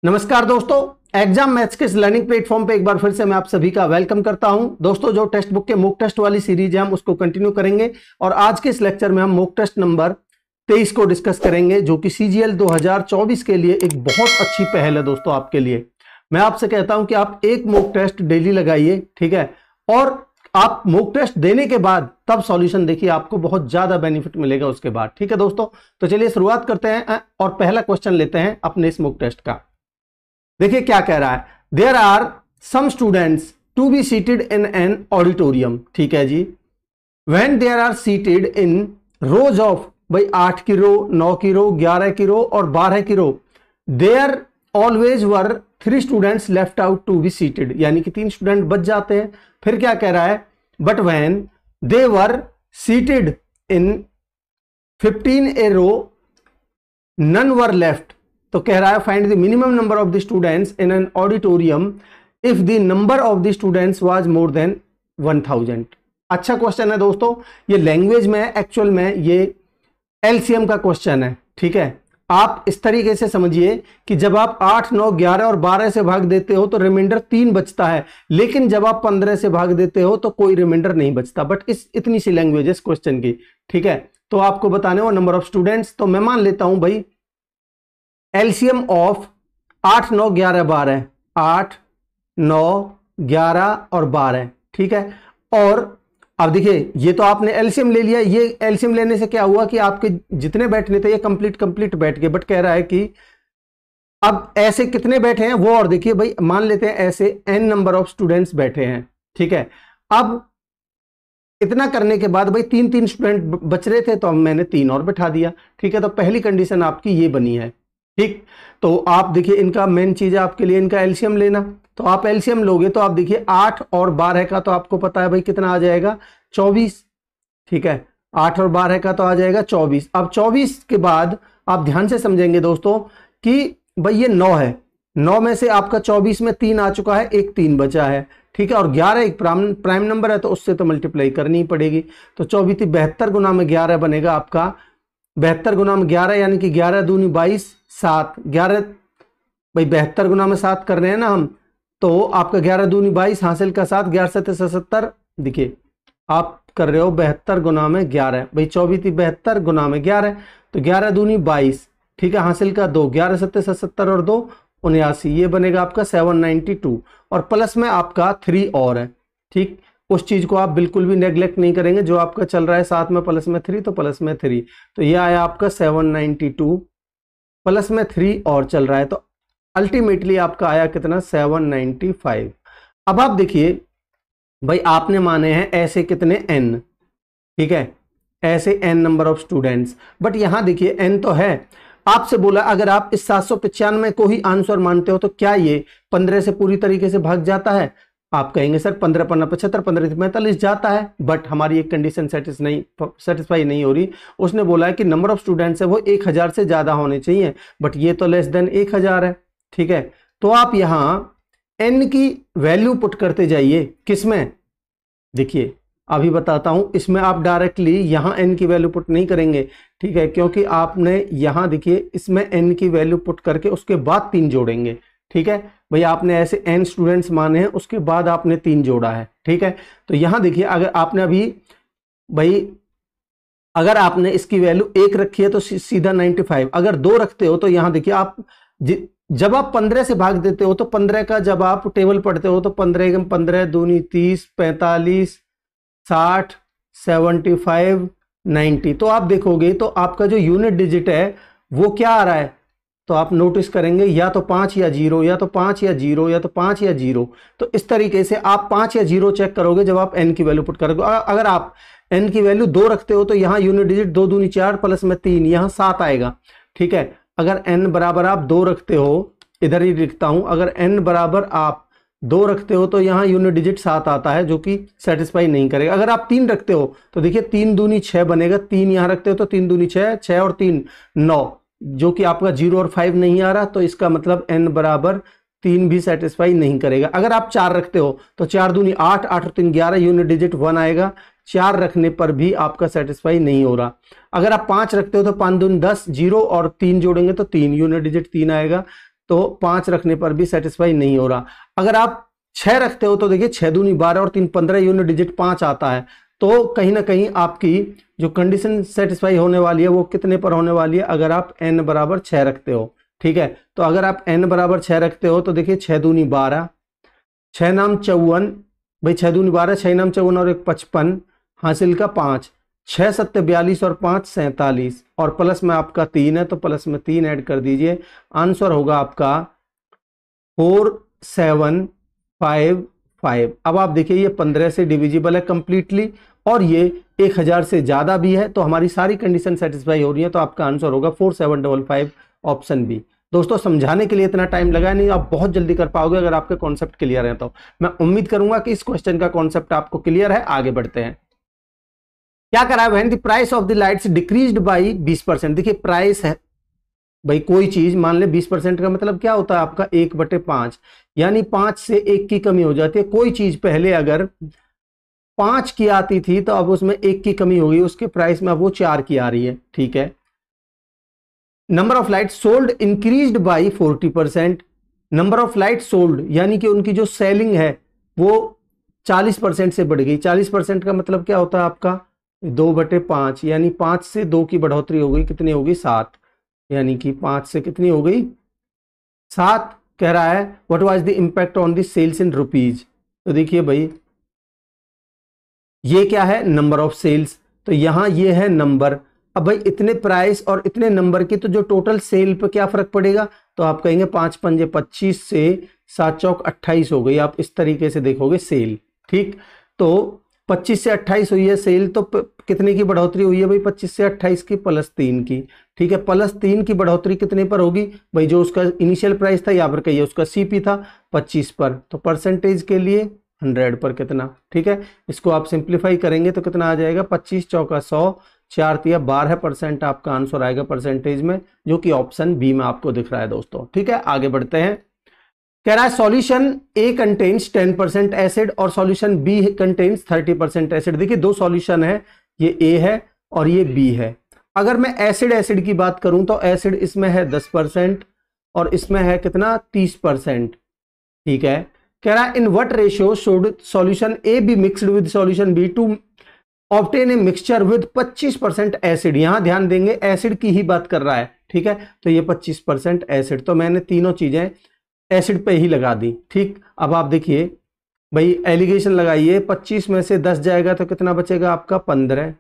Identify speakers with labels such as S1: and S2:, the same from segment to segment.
S1: नमस्कार दोस्तों, exam maths के इस लर्निंग प्लेटफॉर्म पे एक बार फिर से मैं आप सभी का वेलकम करता हूं। दोस्तों, जो टेक्स्ट बुक के मॉक टेस्ट वाली सीरीज है हम उसको कंटिन्यू करेंगे और आज के इस लेक्चर में हम मॉक टेस्ट नंबर 23 को डिस्कस करेंगे, जो कि सीजीएल 2024 के लिए एक बहुत अच्छी पहल है। दोस्तों, आपके लिए मैं आपसे कहता हूं कि आप एक मॉक टेस्ट डेली लगाइए, ठीक है, और आप मॉक टेस्ट देने के बाद तब सॉल्यूशन देखिए, आपको बहुत ज्यादा बेनिफिट मिलेगा उसके बाद। ठीक है दोस्तों, तो चलिए शुरुआत करते हैं और पहला क्वेश्चन लेते हैं अपने इस मॉक टेस्ट का। देखिए क्या कह रहा है, there are some students to be seated in an auditorium. ठीक है जी, when there are seated in rows of, भाई 8 की रो, 9 की रो, 11 की रो और 12 की रो, there always were 3 students left out to be seated, यानी कि 3 स्टूडेंट बच जाते हैं। फिर क्या कह रहा है, but when they were seated in 15 a row none were left. तो कह रहा है find the minimum number of the students in an auditorium if the number of the students was more than 1000। अच्छा क्वेश्चन है दोस्तों, ये language में, actual में ये एलसीएम का क्वेश्चन है। ठीक है, आप इस तरीके से समझिए कि जब आप 8, 9, 11 और 12 से भाग देते हो तो रिमाइंडर 3 बचता है, लेकिन जब आप 15 से भाग देते हो तो कोई रिमाइंडर नहीं बचता। बट इतनी सी लैंग्वेज है इस क्वेश्चन की। ठीक है, तो आपको बताने हो नंबर ऑफ स्टूडेंट्स, तो मैं मान लेता हूं भाई एलसीएम ऑफ 8, 9, 11, 12, 8, 9, 11 और 12। ठीक है, और अब देखिए ये तो आपने एलसीएम ले लिया, ये एलसीएम लेने से क्या हुआ कि आपके जितने बैठने थे ये कंप्लीट बैठ गए। बट कह रहा है कि अब ऐसे कितने बैठे हैं वो, और देखिए भाई मान लेते हैं ऐसे n नंबर ऑफ स्टूडेंट्स बैठे हैं। ठीक है, अब इतना करने के बाद भाई 3 स्टूडेंट बच रहे थे तो अब मैंने 3 और बैठा दिया। ठीक है, तो पहली कंडीशन आपकी ये बनी है। ठीक, तो आप देखिए इनका मेन चीज है आपके लिए इनका एलसीएम लेना। तो आप एलसीएम लोगे तो आप देखिए 8 और 12 का तो आपको पता है भाई कितना आ जाएगा, 24। ठीक है, 8 और 12 का तो आ जाएगा 24। अब 24 के बाद आप ध्यान से समझेंगे दोस्तों कि भाई ये 9 है, 9 में से आपका 24 में 3 आ चुका है, एक 3 बचा है। ठीक है, और 11 एक प्राइम नंबर है तो उससे तो मल्टीप्लाई करनी ही पड़ेगी। तो 24 72 गुना में 11 बनेगा आपका, 72 गुना में 11 यानी कि 11 दूनी 22, 7, 11 भाई 72 गुना में 7 कर रहे हैं ना हम, तो आपका 11 दूनी 22, हासिल का 7, 11 7 77। देखिए आप कर रहे हो 72 गुना में 11, भाई 24 72 गुना में 11, तो 11 दूनी 22। ठीक है, हासिल का 2, 11 7 77 और 2 79, ये बनेगा आपका 792। और प्लस में आपका 3 और है। ठीक, उस चीज को आप बिल्कुल भी नेग्लेक्ट नहीं करेंगे, जो आपका चल रहा है साथ में प्लस में 3 तो प्लस में 3, तो ये आया आपका 792, प्लस में 3 और चल रहा है, तो अल्टीमेटली आपका आया कितना, 795। अब आप देखिए भाई आपने माने हैं ऐसे कितने n, ठीक है, ऐसे n number of students. But यहां देखिए n तो है, आपसे बोला अगर आप इस 795 को ही आंसर मानते हो तो क्या ये 15 से पूरी तरीके से भाग जाता है? आप कहेंगे सर 15 15 75, 15 45 जाता है। बट हमारी एक कंडीशन सेटिस्फाई नहीं हो रही। उसने बोला है कि नंबर ऑफ स्टूडेंट्स है वो 1000 से ज्यादा होने चाहिए, बट ये तो लेस देन 1000 है। ठीक है, तो आप यहां n की वैल्यू पुट करते जाइए, किसमें, देखिए अभी बताता हूं, इसमें आप डायरेक्टली यहां n की वैल्यू पुट नहीं करेंगे। ठीक है, क्योंकि आपने यहां देखिए इसमें n की वैल्यू पुट करके उसके बाद 3 जोड़ेंगे। ठीक है, भाई आपने ऐसे n स्टूडेंट्स माने हैं, उसके बाद आपने 3 जोड़ा है। ठीक है, तो यहां देखिए अगर आपने अभी भाई अगर आपने इसकी वैल्यू 1 रखी है तो सीधा 95, अगर 2 रखते हो तो यहां देखिए आप जब आप 15 से भाग देते हो तो 15 का जब आप टेबल पढ़ते हो तो 15 15 दूनी 30, 45, 60, 75, 90, तो आप देखोगे तो आपका जो यूनिट डिजिट है वो क्या आ रहा है, तो आप नोटिस करेंगे या तो 5 या 0, या तो 5 या 0, या तो 5 या 0। तो इस तरीके से आप 5 या 0 चेक करोगे जब आप n की वैल्यू पुट करोगे। अगर आप n की वैल्यू 2 रखते हो तो यहाँ यूनिट डिजिट 2 दूनी 4, प्लस में 3, यहाँ 7 आएगा। ठीक है, अगर n बराबर आप 2 रखते हो, इधर ही लिखता हूं, अगर n बराबर आप 2 रखते हो तो यहाँ यूनिट डिजिट 7 आता है, जो कि सेटिस्फाई नहीं करेगा। अगर आप 3 रखते हो तो देखिए 3 दूनी 6 बनेगा, 3 यहाँ रखते हो तो 3 दूनी 6, 6 और 3 9, जो कि आपका 0 और 5 नहीं आ रहा, तो इसका मतलब n बराबर 3 भी सेटिस्फाई नहीं करेगा। अगर आप 4 रखते हो तो 4 दूनी 8, 8 और 3 11, यूनिट डिजिट 1 आएगा, 4 रखने पर भी आपका सेटिस्फाई नहीं हो रहा। अगर आप 5 रखते हो तो 5 दूनी 10, 0 और 3 जोड़ेंगे तो 3, यूनिट डिजिट 3 आएगा, तो 5 रखने पर भी सेटिस्फाई नहीं हो रहा। अगर आप 6 रखते हो तो देखिए 6 दूनी 12 और 3 15 यूनिट डिजिट 5 आता है, तो कहीं ना कहीं आपकी जो कंडीशन सेटिस्फाई होने वाली है वो कितने पर होने वाली है, अगर आप n बराबर 6 रखते हो। ठीक है, तो अगर आप n बराबर 6 रखते हो तो देखिए 6 दूनी 12, 6 नाम 54, भाई 6 दूनी 12, 6 नाम 54 और 1 55, हासिल का 5, 6 7 42 और 5 47, और प्लस में आपका 3 है तो प्लस में 3 ऐड कर दीजिए। आंसर होगा आपका 4755। अब आप देखिए ये 15 से डिविजिबल है कंप्लीटली, और ये 1000 से ज्यादा भी है, तो हमारी सारी कंडीशन सेटिस्फाई हो रही है, तो आपका आंसर होगा 4755 ऑप्शन बी। दोस्तों समझाने के लिए इतना टाइम लगा नहीं, आप बहुत जल्दी कर पाओगे अगर आपके कॉन्सेप्ट क्लियर है। तो मैं उम्मीद करूंगा कि इस क्वेश्चन का कॉन्सेप्ट आपको क्लियर है। आगे बढ़ते हैं। क्या करा है, when the price of the lights decreased by 20%। देखिए प्राइस है भाई कोई चीज, मान ले 20% का मतलब क्या होता है आपका 1/5, यानी 5 से 1 की कमी हो जाती है। कोई चीज पहले अगर 5 की आती थी तो अब उसमें 1 की कमी हो गई, उसके प्राइस में अब वो 4 की आ रही है। ठीक है, number of light sold increased by 40%। Number of light sold यानी कि उनकी जो सेलिंग है वो 40% से बढ़ गई। 40% का मतलब क्या होता है आपका 2/5, यानी 5 से 2 की बढ़ोतरी हो गई, कितनी होगी 7, यानी कि 5 से कितनी हो गई 7। कह रहा है what was the impact on the sales in rupees. तो देखिए भाई ये क्या है, नंबर ऑफ सेल्स, तो यहां ये है नंबर। अब भाई इतने प्राइस और इतने नंबर की तो जो टोटल सेल पे क्या फर्क पड़ेगा, तो आप कहेंगे 5 पंजे 25 से 7 चौक 28 हो गई। आप इस तरीके से देखोगे सेल। ठीक, तो 25 से 28 हुई है सेल, तो कितने की बढ़ोतरी हुई है भाई 25 से 28 की, +3 की। ठीक है, +3 की बढ़ोतरी कितने पर होगी भाई, जो उसका इनिशियल प्राइस था यहाँ पर कहिए उसका सीपी था 25 पर, तो परसेंटेज के लिए 100 पर कितना। ठीक है, इसको आप सिंप्लीफाई करेंगे तो कितना आ जाएगा 25 चौका 100, 4 तिया 12% आपका आंसर आएगा परसेंटेज में, जो कि ऑप्शन बी में आपको दिख रहा है दोस्तों। ठीक है, आगे बढ़ते हैं। कह रहा है सॉल्यूशन ए कंटेन्स 10% एसिड और सॉल्यूशन बी कंटेन्स 30% एसिड। देखिए दो सॉल्यूशन है, ये ए है और ये बी है। अगर मैं एसिड की बात करूं तो एसिड इसमें है 10% और इसमें है कितना 30%। ठीक है, कह रहा है in what ratio should solution A B mixed with solution B to obtain a mixture with 25% acid. यहां ध्यान देंगे एसिड की ही बात कर रहा है। ठीक है, तो ये 25% एसिड, तो मैंने तीनों चीजें एसिड पे ही लगा दी। ठीक, अब आप देखिए भाई एलिगेशन लगाइए, 25 में से 10 जाएगा तो कितना बचेगा आपका 15,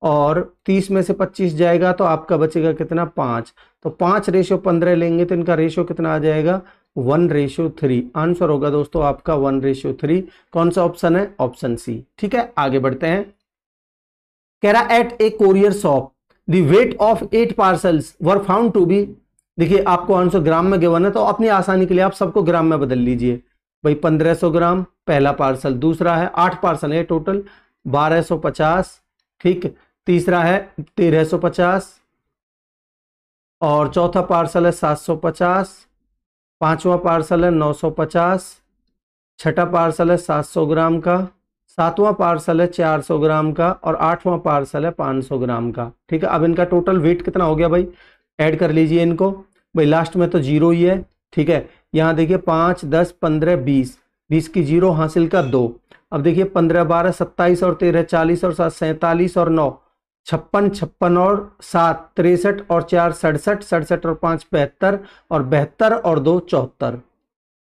S1: और 30 में से 25 जाएगा तो आपका बचेगा कितना 5, तो 5:15 लेंगे तो इनका रेशियो कितना आ जाएगा 1:3। आंसर होगा दोस्तों आपका 1:3। कौन सा ऑप्शन है, ऑप्शन सी। ठीक है, आगे बढ़ते हैं। कह रहा at a courier shop the weight of 8 parcels were found to be. देखिए आपको आंसर ग्राम में गिवन है, तो अपनी आसानी के लिए आप सबको ग्राम में बदल लीजिए भाई। 1500 ग्राम पहला पार्सल, दूसरा है 8 पार्सल है टोटल 1250। ठीक, तीसरा है 1350, और चौथा पार्सल है 750, पांचवा पार्सल है 950, छठा पार्सल है 700 ग्राम का, सातवां पार्सल है 400 ग्राम का, और आठवां पार्सल है 500 ग्राम का। ठीक है, अब इनका टोटल वेट कितना हो गया भाई, ऐड कर लीजिए इनको भाई। लास्ट में तो 0 ही है। ठीक है, यहाँ देखिए 5 10 15 20, 20 की 0 हासिल का 2। अब देखिए 15 12 27 और 13 40 और 7 47 और 9 56, 56 और 7 63 और 4 67, 67 और 5 72, और 72 और 2 74।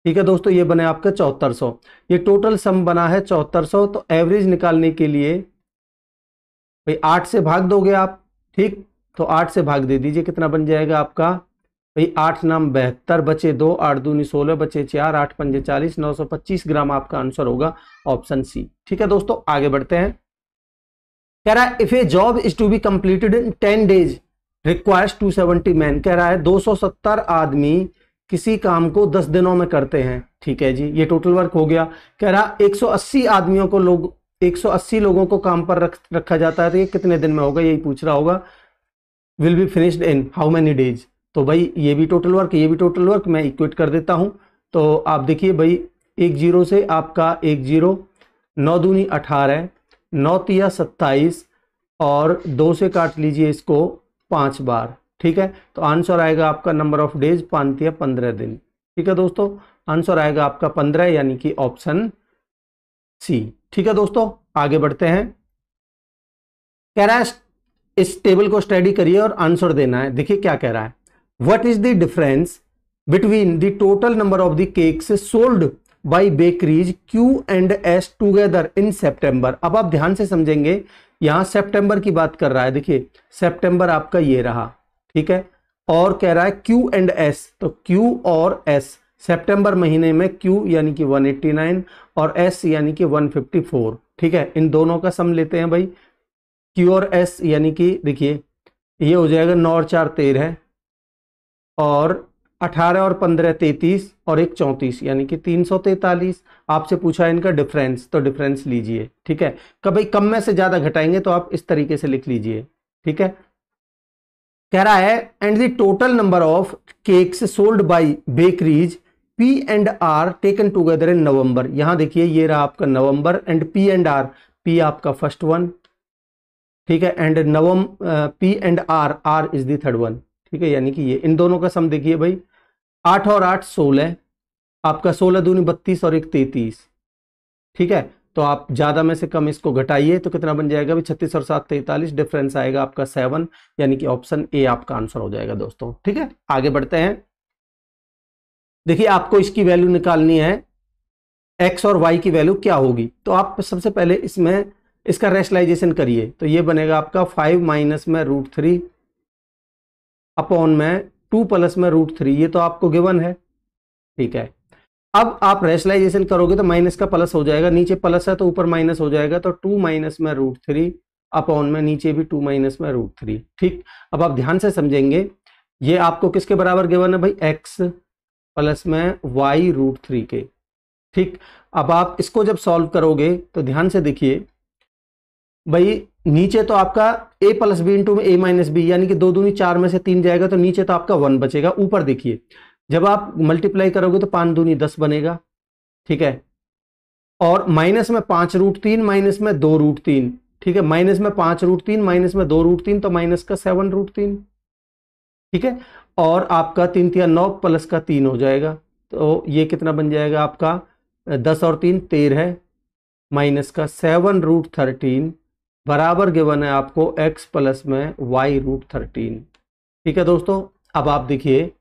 S1: ठीक है दोस्तों, ये बने आपका 7400। ये टोटल सम बना है 7400। तो एवरेज निकालने के लिए भाई 8 से भाग दोगे आप। ठीक, तो 8 से भाग दे दीजिए, कितना बन जाएगा आपका भाई 8 नाम 72, बचे 2, 8 दूनी 16, बचे 4, 8 पंजे 40, 925 ग्राम आपका आंसर होगा ऑप्शन सी। ठीक है दोस्तों, आगे बढ़ते हैं। कह रहा है if a job is to be completed in 10 days requires 270 man. कह रहा है 270 आदमी किसी काम को 10 दिनों में करते हैं। ठीक है जी, ये टोटल वर्क हो गया। कह रहा 180 आदमियों को 180 लोगों को काम पर रखा जाता है, तो ये कितने दिन में होगा, यही पूछ रहा होगा। Will be finished in how many days. तो भाई ये भी टोटल वर्क, ये भी टोटल वर्क, मैं इक्वेट कर देता हूं। तो आप देखिए भाई 1 0 से आपका 1 0, 9 दूनी 18, 9 तिया 27, और 2 से काट लीजिए इसको 5 बार। ठीक है, तो आंसर आएगा आपका नंबर ऑफ डेज 5 तिया 15 दिन। ठीक है दोस्तों, आंसर आएगा आपका 15 यानी कि ऑप्शन सी। ठीक है दोस्तों, आगे बढ़ते हैं। कह रहा है इस टेबल को स्टडी करिए और आंसर देना है। देखिए क्या कह रहा है, what is the difference between the total number of the cakes sold by bakeries Q and S together in September. अब आप ध्यान से समझेंगे, यहां सेप्टेम्बर की बात कर रहा है। देखिए सेप्टेम्बर आपका ये रहा, ठीक है, और कह रहा है क्यू एंड एस, तो क्यू और एस, सितंबर महीने में क्यू यानी कि 189 और एस यानी कि 154। ठीक है, इन दोनों का सम लेते हैं भाई, क्यू और एस यानी कि देखिए ये हो जाएगा 9 और 4 13 और 18 और 15 33 और 1 34 यानी कि 343। आपसे पूछा इनका डिफरेंस, तो डिफरेंस लीजिए। ठीक है, कभी कम में से ज्यादा घटाएंगे तो आप इस तरीके से लिख लीजिए। ठीक है, कह रहा है and the total number of cakes sold by bakeries P and R taken together in November. यहां देखिए ये रहा आपका November and P and R, P आपका फर्स्ट वन, ठीक है, and P and R, R is the third one. ठीक है, यानी कि ये इन दोनों का सम देखिए भाई, 8 और 8 16, आपका 16 दूनी 32 और 1 33। ठीक है, तो आप ज्यादा में से कम इसको घटाइए तो कितना बन जाएगा भाई, 36 और 7 43, डिफरेंस आएगा आपका 7 यानी कि ऑप्शन ए आपका आंसर हो जाएगा दोस्तों। ठीक है, आगे बढ़ते हैं। देखिए आपको इसकी वैल्यू निकालनी है, एक्स और वाई की वैल्यू क्या होगी। तो आप सबसे पहले इसमें इसका रेशनलाइजेशन करिए, तो ये बनेगा आपका 5 माइनस में √3 अपॉन में 2 प्लस में √3, ये तो आपको गिवन है। ठीक है, अब आप रेशनलाइजेशन करोगे तो माइनस का प्लस हो जाएगा, नीचे प्लस है तो ऊपर माइनस हो जाएगा, तो 2 माइनस में √3 अपॉन में नीचे भी 2 माइनस में √3। ठीक, अब आप ध्यान से समझेंगे, ये आपको किसके बराबर गिवन है भाई, एक्स प्लस में वाई √3 के। ठीक, अब आप इसको जब सॉल्व करोगे तो ध्यान से देखिए भाई, नीचे तो आपका a प्लस बी इंटू में a माइनस बी यानी कि 2 दूनी 4 में से 3 जाएगा, तो नीचे तो आपका 1 बचेगा। ऊपर देखिए जब आप मल्टीप्लाई करोगे तो 5 दूनी 10 बनेगा। ठीक है, और माइनस में 5 √3 माइनस में 2 √3। ठीक है, माइनस में 5 √3 माइनस में 2 √3 तो माइनस का 7 √3। ठीक है, और आपका 3 3 9 प्लस का 3 हो जाएगा, तो ये कितना बन जाएगा आपका 10 और 3 13 माइनस का 7 √13 बराबर गिवन है आपको x प्लस में y √13। ठीक है दोस्तों, अब आप देखिए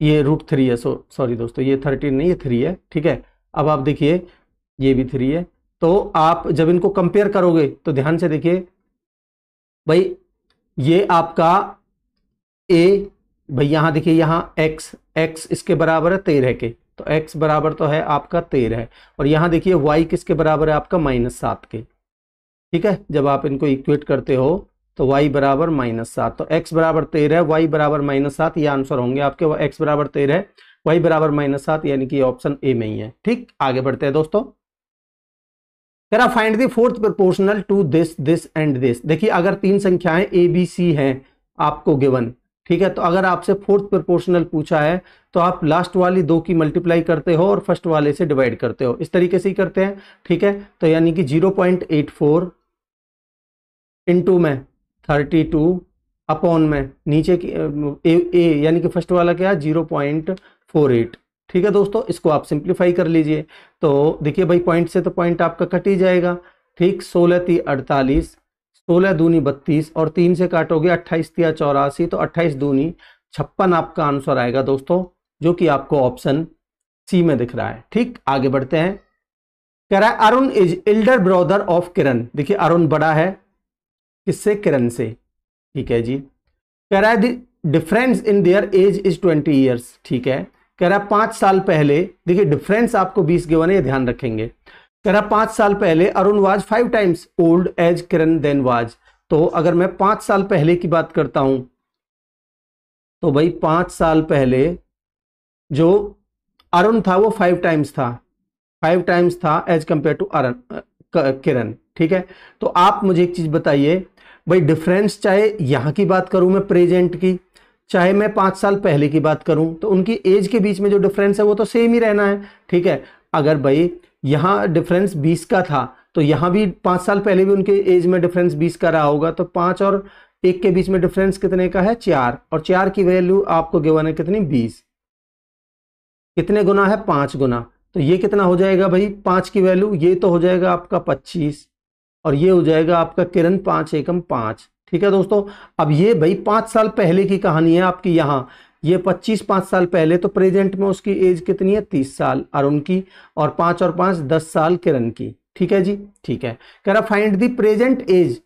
S1: ये √3 है, सॉरी दोस्तों ये 13 नहीं ये 3 है। ठीक है, अब आप देखिए ये भी 3 है, तो आप जब इनको कंपेयर करोगे तो ध्यान से देखिए भाई, ये आपका a, भाई यहां देखिए यहां x इसके बराबर है 13 के, तो x बराबर तो है आपका 13 है, और यहां देखिए y किसके बराबर है आपका -7 के। ठीक है, जब आप इनको इक्वेट करते हो तो y बराबर -7, तो x बराबर 13 y बराबर -7, ये आंसर होंगे आपके, x बराबर 13 y बराबर -7 यानी कि ऑप्शन ए में ही है। ठीक, आगे बढ़ते हैं दोस्तों। कह रहा find the fourth proportional to this this and this. देखिए अगर 3 संख्याएं a b c हैं आपको गिवन, ठीक है, तो अगर आपसे फोर्थ प्रोपोर्शनल पूछा है तो आप लास्ट वाली 2 की मल्टीप्लाई करते हो और फर्स्ट वाले से डिवाइड करते हो, इस तरीके से ही करते हैं। ठीक है, तो यानी कि 0.84 इंटू में 32 अपॉन में नीचे की ए यानी कि फर्स्ट वाला क्या है 0.48। ठीक है दोस्तों, इसको आप सिंप्लीफाई कर लीजिए, तो देखिए भाई पॉइंट से तो पॉइंट आपका कट ही जाएगा। ठीक, 16 3 48, 16 दूनी 32 और 3 से काटोगे 28 3 84, तो 28 दूनी 56 आपका आंसर आएगा दोस्तों, जो कि आपको ऑप्शन सी में दिख रहा है। ठीक, आगे बढ़ते हैं। कह रहा है Arun is elder brother of Kiran. देखिए अरुण बड़ा है किससे, किरण से। ठीक है जी, कह रहा है difference in their age is 20 years. ठीक है, कह रहा है 5 साल पहले, देखिए डिफरेंस आपको 20 गिवन है, ये ध्यान रखेंगे। कह रहा 5 साल पहले Arun was 5 times old as Kiran then was. तो अगर मैं 5 साल पहले की बात करता हूं तो भाई 5 साल पहले जो अरुण था वो 5 टाइम्स था एज कंपेयर टू किरण। ठीक है, तो आप मुझे एक चीज बताइए भाई, डिफरेंस चाहे यहां की बात करूं मैं प्रेजेंट की, चाहे मैं 5 साल पहले की बात करूं, तो उनकी एज के बीच में जो डिफरेंस है वो तो सेम ही रहना है। ठीक है, अगर भाई यहां डिफरेंस 20 का था तो यहां भी 5 साल पहले भी उनके एज में डिफरेंस 20 का रहा होगा, तो 5 और 1 के बीच में डिफरेंस कितने का है 4, और 4 की वैल्यू आपको गिवन है कितनी 20। कितने गुना है, 5 गुना। तो ये कितना हो जाएगा भाई, 5 की वैल्यू, ये तो हो जाएगा आपका 25 और ये हो जाएगा आपका किरण 5 एकम 5। ठीक है दोस्तों, अब ये भाई 5 साल पहले की कहानी है आपकी, यहाँ ये 25 5 साल पहले, तो प्रेजेंट में उसकी एज कितनी है, 30 साल अरुण की, और 5 और 5 10 साल किरण की। ठीक है जी, ठीक है। कह रहा find the present age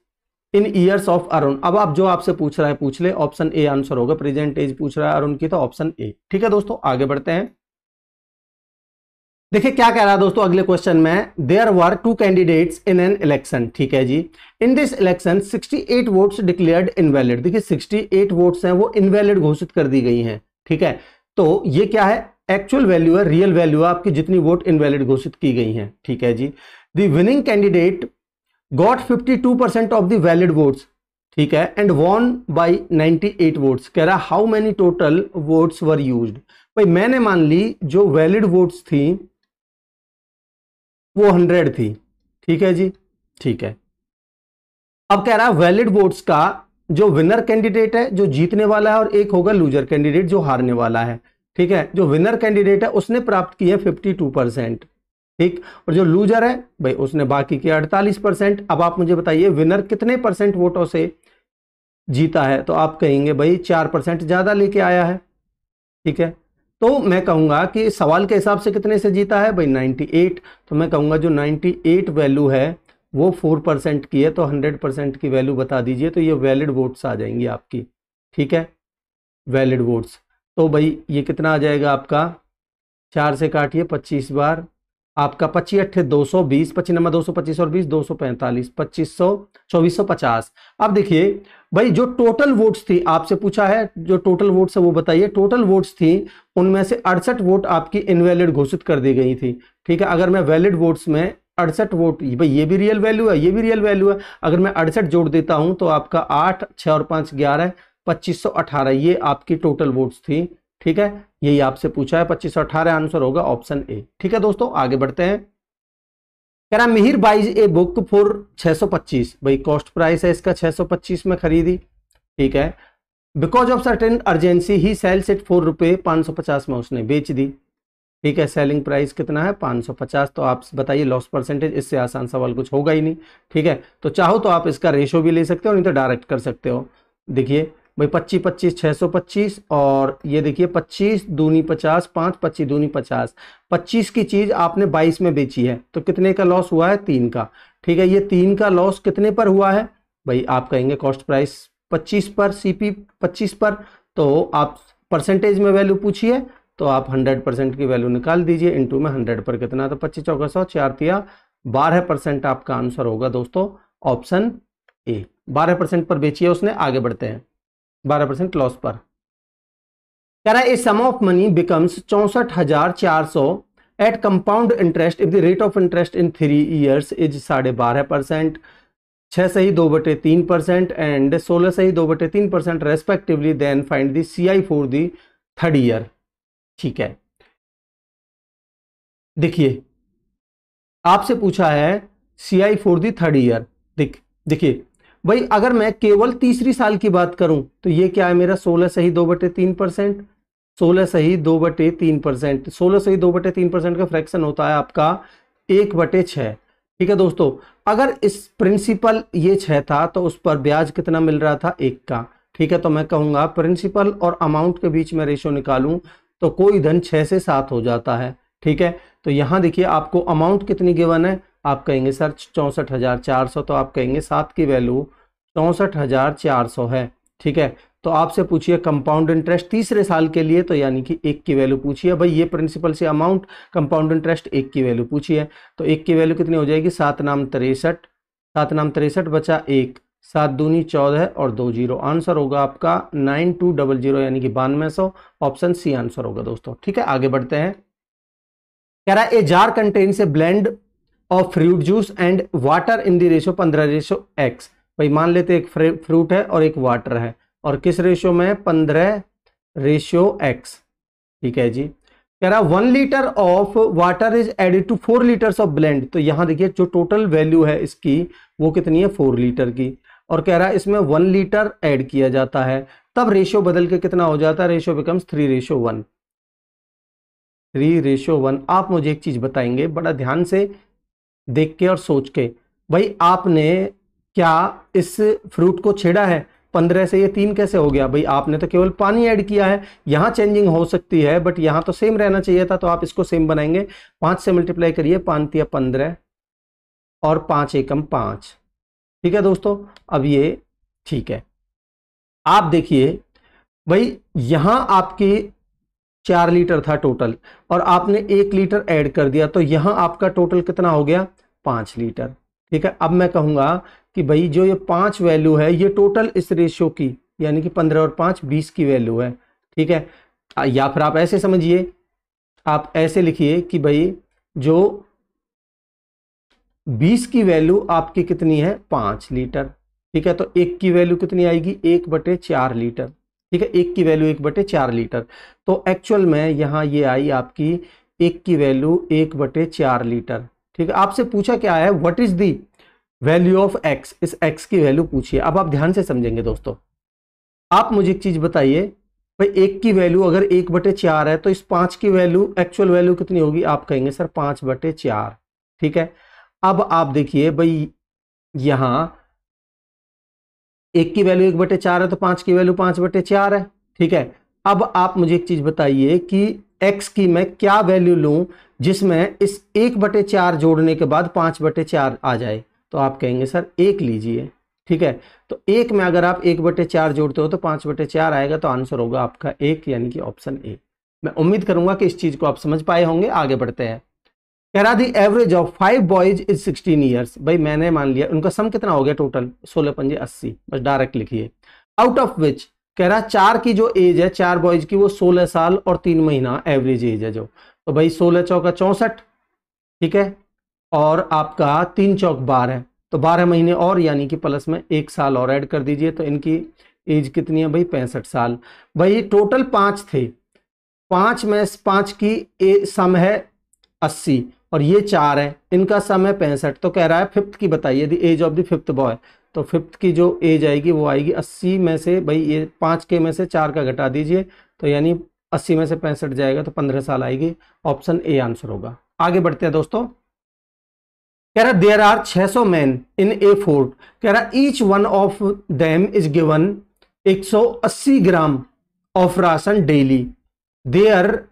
S1: in years of Arun. अब आप जो आपसे पूछ रहा है पूछ ले, ऑप्शन ए आंसर होगा, प्रेजेंट एज पूछ रहा है अरुण की, तो ऑप्शन ए। ठीक है दोस्तों, आगे बढ़ते हैं। देखिए क्या कह रहा है दोस्तों अगले क्वेश्चन में, there were 2 candidates in an election. ठीक है जी, in this election 68 votes declared invalid. देखिए 68 वोट्स हैं वो इनवैलिड घोषित कर दी गई हैं। ठीक है, तो ये क्या है, एक्चुअल वैल्यू है, रियल वैल्यू है आपकी, जितनी वोट इनवैलिड घोषित की गई हैं। ठीक है जी, the winning candidate got 52% of the valid votes. ठीक है, एंड वॉन बाई 98 वोट्स। कह रहा how many total votes were used. भाई मैंने मान ली जो वैलिड वोट्स थी वो 100 थी। ठीक है जी, ठीक है। अब कह रहा है वैलिड वोट्स का जो विनर कैंडिडेट है जो जीतने वाला है, और एक होगा लूजर कैंडिडेट जो हारने वाला है। ठीक है, जो विनर कैंडिडेट है उसने प्राप्त किए 52%। ठीक, और जो लूजर है भाई उसने बाकी किया 48%। अब आप मुझे बताइए विनर कितने परसेंट वोटों से जीता है, तो आप कहेंगे भाई 4% ज्यादा लेके आया है। ठीक है, तो मैं कहूंगा कि सवाल के हिसाब से कितने से जीता है भाई 98, तो मैं कहूंगा जो 98 वैल्यू है वो 4% की है, तो 100% की वैल्यू बता दीजिए, तो ये वैलिड वोट्स आ जाएंगी आपकी। ठीक है, वैलिड वोट्स, तो भाई ये कितना आ जाएगा आपका, 4 से काटिए 25 बार, आपका 25 अट्ठे 220, 25 नंबर 225 और 20 245, 2500 2450। अब देखिए भाई जो टोटल वोट्स थी, आपसे पूछा है जो टोटल वोट्स है वो बताइए, टोटल वोट्स थी उनमें से 68 वोट आपकी इनवैलिड घोषित कर दी गई थी। ठीक है, अगर मैं वैलिड वोट्स में 68 वोट, भाई ये भी रियल वैल्यू है, ये भी रियल वैल्यू है, अगर मैं 68 जोड़ देता हूं तो आपका 8 6 और 5 11 2518 ये आपकी टोटल वोट्स थी। ठीक है, यही आपसे पूछा है, 2518 आंसर होगा ऑप्शन ए। ठीक है दोस्तों, आगे बढ़ते हैं। कह रहा Mihir buys a book for 625। भाई कॉस्ट प्राइस है इसका 625 में खरीदी। ठीक है, because of certain urgency he sells it ₹4, 550 में उसने बेच दी। ठीक है, सेलिंग प्राइस कितना है 550। तो आप बताइए लॉस परसेंटेज, इससे आसान सवाल कुछ होगा ही नहीं। ठीक है, तो चाहो तो आप इसका रेशो भी ले सकते हो, नहीं तो डायरेक्ट कर सकते हो। देखिए भाई 25 25 625, और ये देखिए 25 दूनी 50, 5 25 दूनी 50, 25 की चीज आपने 22 में बेची है, तो कितने का लॉस हुआ है, 3 का। ठीक है, ये 3 का लॉस कितने पर हुआ है भाई, आप कहेंगे कॉस्ट प्राइस 25 पर, सीपी 25 पर, तो आप परसेंटेज में वैल्यू पूछिए, तो आप 100% की वैल्यू निकाल दीजिए, इनटू में 100 पर कितना, तो 25 चौका 100 4 तिया 12% आपका आंसर होगा दोस्तों ऑप्शन ए। 12% पर बेची है उसने। आगे बढ़ते हैं, 12% लॉस पर। कह रहा है a sum of money becomes 64,400 at compound interest if the rate of interest in 3 years is 12.5%, 6 सही 2/3% एंड 16 सही 2/3% respectively, then find the CI for the third year. ठीक है, देखिए आपसे पूछा है CI for the third year. देखिए भाई अगर मैं केवल तीसरी साल की बात करूं तो ये क्या है मेरा 16 सही 2/3%, 16 सही 2/3%, 16 सही 2/3% का फ्रैक्शन होता है आपका 1/6। ठीक है दोस्तों, अगर इस प्रिंसिपल ये 6 था तो उस पर ब्याज कितना मिल रहा था, 1 का। ठीक है, तो मैं कहूंगा प्रिंसिपल और अमाउंट के बीच में रेशो निकालूं तो कोई धन 6 से 7 हो जाता है। ठीक है, तो यहां देखिए आपको अमाउंट कितनी गिवन है, आप कहेंगे सर 64,400, तो आप कहेंगे 7 की वैल्यू 64,400 है। ठीक है, तो आपसे पूछिए कंपाउंड इंटरेस्ट तीसरे साल के लिए, तो यानी कि 1 की वैल्यू पूछिए। भाई ये प्रिंसिपल से अमाउंट, कंपाउंड इंटरेस्ट 1 की वैल्यू पूछिए, तो 1 की वैल्यू कितनी हो जाएगी, 7 नाम 63, 7 नाम 63 बचा 1, 7 दूनी 14 और 2 जीरो, आंसर होगा आपका 9200 यानी कि 9200, ऑप्शन सी आंसर होगा दोस्तों। ठीक है, आगे बढ़ते हैं। कह रहा है a jar contains A blend of fruit juice and water in the ratio 15:x। भाई मान लेते एक फ्रूट है और एक वाटर है, और किस रेशो में, 15:x। ठीक है जी, कह रहा 1 litre of water is added to 4 litres of blend. तो यहां देखिए जो टोटल वैल्यू है इसकी वो कितनी है, 4 लीटर की, और कह रहा है इसमें 1 लीटर ऐड किया जाता है, तब रेशियो बदल के कितना हो जाता है, रेशियो बिकम्स 3:1। 3:1। आप मुझे एक चीज बताएंगे बड़ा ध्यान से देख के और सोच के, भाई आपने क्या इस फ्रूट को छेड़ा है? 15 से ये 3 कैसे हो गया? भाई आपने तो केवल पानी ऐड किया है, यहां चेंजिंग हो सकती है बट यहां तो सेम रहना चाहिए था, तो आप इसको सेम बनाएंगे। 5 से मल्टीप्लाई करिए, 5 या 15 और 5 एकम 5। ठीक है दोस्तों, अब ये ठीक है। आप देखिए भाई यहां आपके 4 लीटर था टोटल और आपने 1 लीटर ऐड कर दिया, तो यहां आपका टोटल कितना हो गया? 5 लीटर। ठीक है, अब मैं कहूंगा कि भाई जो ये 5 वैल्यू है ये टोटल इस रेशियो की, यानी कि 15 और 5 20 की वैल्यू है। ठीक है, या फिर आप ऐसे समझिए, आप ऐसे लिखिए कि भाई जो 20 की वैल्यू आपकी कितनी है? 5 लीटर। ठीक है, तो 1 की वैल्यू कितनी आएगी? 1/4 लीटर। ठीक है, 1 की वैल्यू 1/4 लीटर, तो एक्चुअल में यहां ये आई आपकी 1 की वैल्यू 1/4 लीटर। ठीक है, आपसे पूछा क्या है? What is the value of x? इस एक्स की वैल्यू पूछिए। अब आप ध्यान से समझेंगे दोस्तों, आप मुझे एक चीज बताइए, भाई 1 की वैल्यू अगर 1/4 है तो इस 5 की वैल्यू एक्चुअल वैल्यू कितनी होगी? आप कहेंगे सर 5/4। ठीक है, अब आप देखिए भाई यहां 1 की वैल्यू 1/4 है तो 5 की वैल्यू 5/4 है। ठीक है, अब आप मुझे एक चीज बताइए कि x की मैं क्या वैल्यू लूं जिसमें इस 1/4 जोड़ने के बाद 5/4 आ जाए? तो आप कहेंगे सर 1 लीजिए। ठीक है, तो 1 में अगर आप 1/4 जोड़ते हो तो 5/4 आएगा, तो आंसर होगा आपका 1, यानी कि ऑप्शन ए। मैं उम्मीद करूंगा कि इस चीज को आप समझ पाए होंगे। आगे बढ़ते हैं। कह रहा the average of 5 boys is 16 years. भाई मैंने मान लिया उनका सम कितना हो गया टोटल? 16 पंजे 80, बस डायरेक्ट लिखिए। आउट ऑफ विच, कह रहा 4 की जो एज है 4 बॉयज की वो 16 साल और 3 महीना एवरेज एज है जो, तो भाई 16 चौका 64। ठीक है, और आपका 3 चौक 12, तो 12 महीने और, यानी कि प्लस में 1 साल और ऐड कर दीजिए, तो इनकी एज कितनी है भाई? 65 साल। भाई टोटल 5 थे, 5 में 5 की सम है 80 और ये 4 है, इनका सम है 65। तो कह रहा है फिफ्थ की बताइए, the age of the fifth boy. तो फिफ्थ की जो एज आएगी वो आएगी 80 में से, भाई ये 5 के में से 4 का घटा दीजिए, तो यानी 80 में से 65 जाएगा तो 15 साल आएगी। ऑप्शन ए आंसर होगा। आगे बढ़ते हैं दोस्तों। कह रहा there are 600 man in a fort. कह रहा each one of them is given 180 gram of ration daily. There